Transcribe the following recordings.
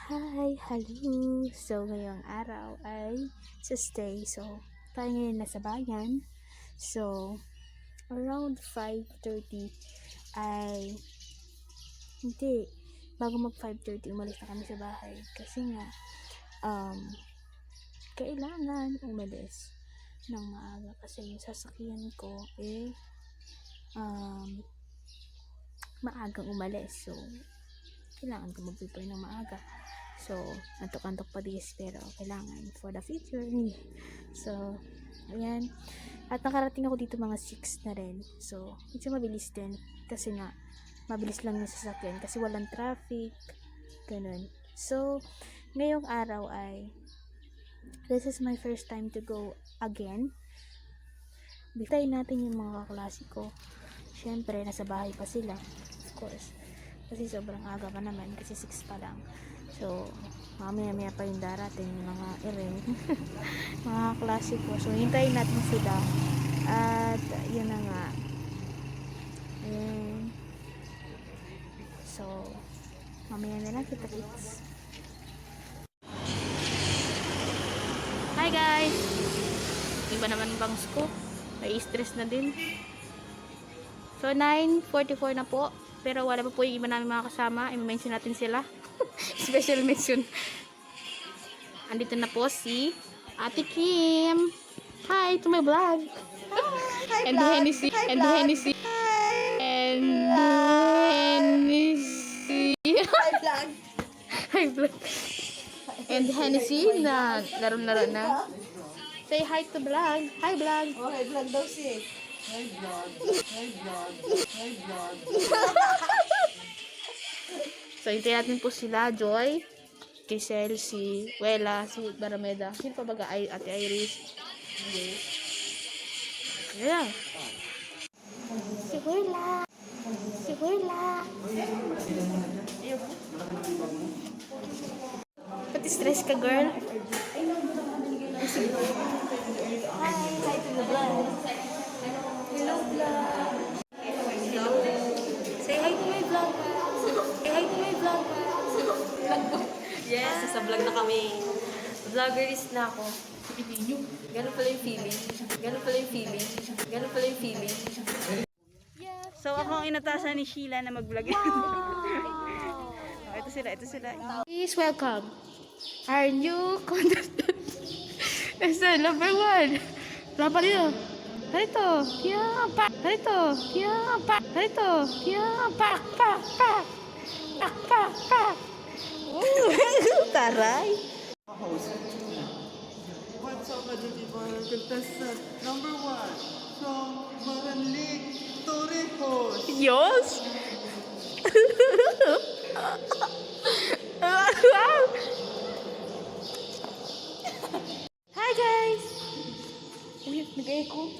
Hi, hello! So, ngayong araw ay Tuesday. So, tayo ngayon nasa bayan. So, around 5:30 ay, hindi, bago mag 5:30 umalis na kami sa bahay. Kasi nga, kailangan umalis ng maaga. Kasi yung sasakyan ko, maagang umalis. So, kailangan ko mag-prepare ng maaga. So, antok-antok pa dis, pero kailangan for the future. So, ayan. At nakarating ako dito mga 6 na rin. So, medyo mabilis din. Kasi nga, mabilis lang yung sasakyan. Kasi walang traffic. Ganun. So, ngayong araw ay, this is my first time to go again. Bitayin natin yung mga kaklase ko. Syempre, nasa bahay pa sila. Of course. Kasi sobrang aga pa naman. Kasi 6 pa lang. So, mamaya pa yung darating yung mga mga klase ko. So, hintayin natin sila. At, yun na nga. And, so, mamaya na lang kita kits. Hi guys! Iba naman bangs ko. Nai-stress na din. So, 9:44 na po. Pero wala pa po yung iba namin mga kasama. I-mention natin sila. Special mention. Andito na po si Ate Kim. Hi to my vlog. Hi, and vlog. Hennessy. Hi, and vlog. Hennessy. Hi. And Hennessy. Hi vlog. Hi vlog. And Hennessy na laro-laro na. Say hi to vlog. Hi vlog. Oh, hi vlog daw si. Hi vlog. Hi vlog. Hi vlog. So, hintayin natin po sila, Joy, Kisel, si Wela, si Barameda. Sino pa baga? Ate Iris. Yeah. Si Wela. Si Wela. Pati stress ka, girl? Hi to the vlog. Hello vlog. Hello. Say hi to my vlog. Say hi to my vlog. Yes, sa vlog na kami. Vloggerist na ako. Ganun pala yung feeling. Ganun pala yung feeling. Ganun pala yung feeling. So, ako ang inatasan ni Sheila na mag-vlog. Wow! Oh, ito sila. Please welcome our new contestant. Esa, number 1. Lapa dito. Harito. Yeah, pak. Harito. Yeah, pak. Harito. Yeah, pak. Pak. Pak. Pak. Pak. Pak. Taray. What's up, mga people? Contestant number 1 from Maranlig, Torrijos. Diyos. Hi guys. Uy, nag-echo.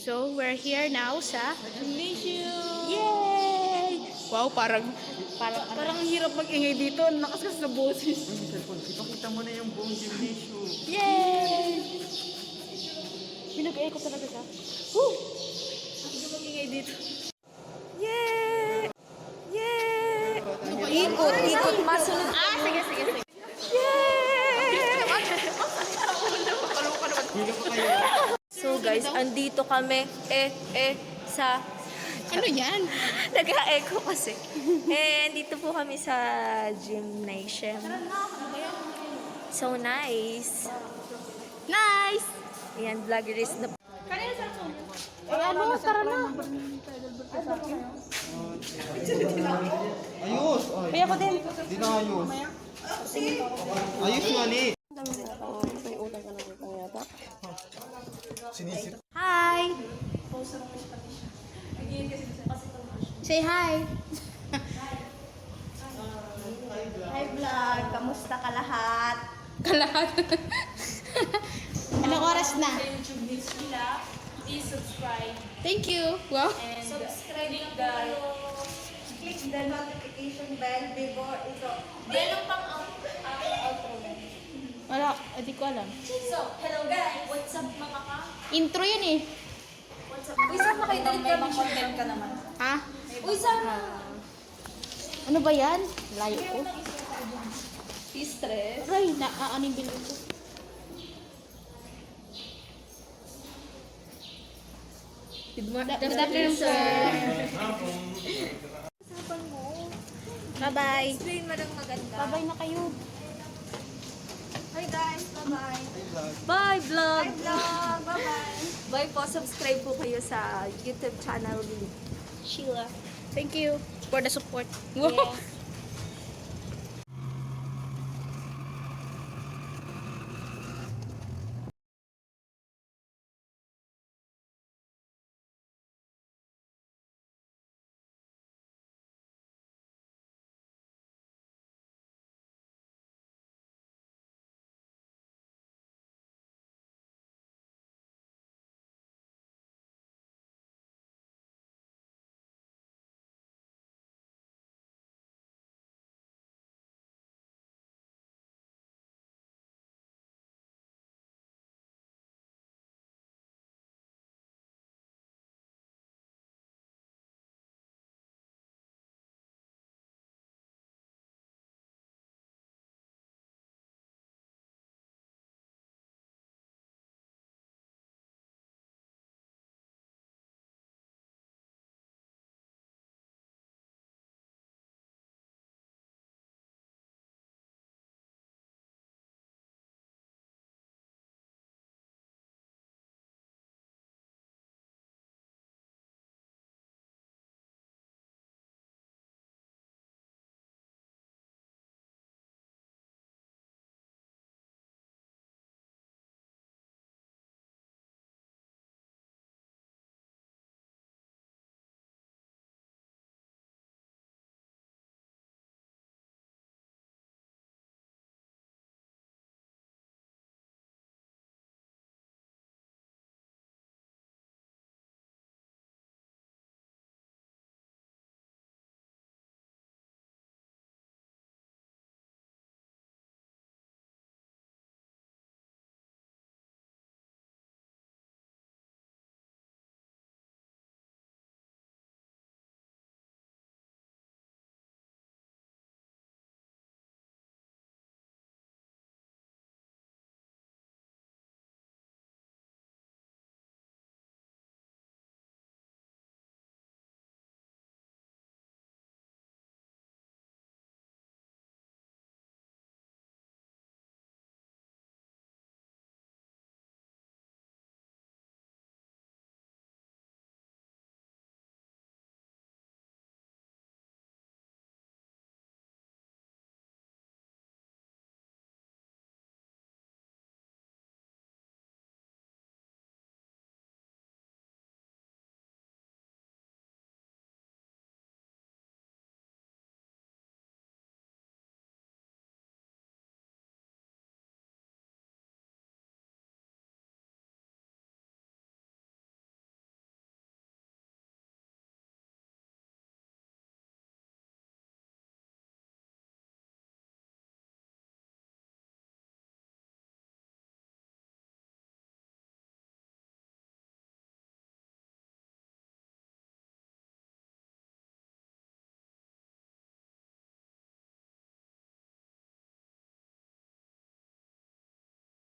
So, we're here now sa Gymnasium! Yay! Wow, parang ang hirap mag-ingay dito. Nakaskas na boses. Uy, cellphone, ipakita mo na yung buong gymnasium. Yay! Pinag-echo talaga siya. Woo! Ang hirap mag-ingay dito. Yay! Yay! Ikot, masunod. Sige. Yay! So guys, andito kami sa Ano yan? nag-echo kasi. Andito po kami sa gymnasium. So nice. Nice! Ayan, vloggerist na. Ano? Tara na. Ayos! Ay, Kaya ko din. di na ayos. Ayos nga ni. Sinisip. Hi! Say hi! Hi vlog, kamusta ka lahat? Kalahat. Anong oras na? YouTube nila, please subscribe Thank you. Wow. and Subscribe click the notification bell before ito. meron pang outro. Wala, hindi ko alam. So, hello guys! What's up mga ka? Intro yun eh. What's up? Uy, saan kayo dalit kami content ka naman? Ha? Uy, sana! Ano ba yan? Layo ko. Stress. Aray, aaning bilog ko. Good afternoon, sir. Bye-bye. Explain mo lang maganda. Bye-bye na kayo. Hi guys, bye-bye. Bye, vlog. Hi vlog, bye-bye. Bye po, subscribe po kayo sa YouTube channel ni Sheila. Thank you for the support. Yes.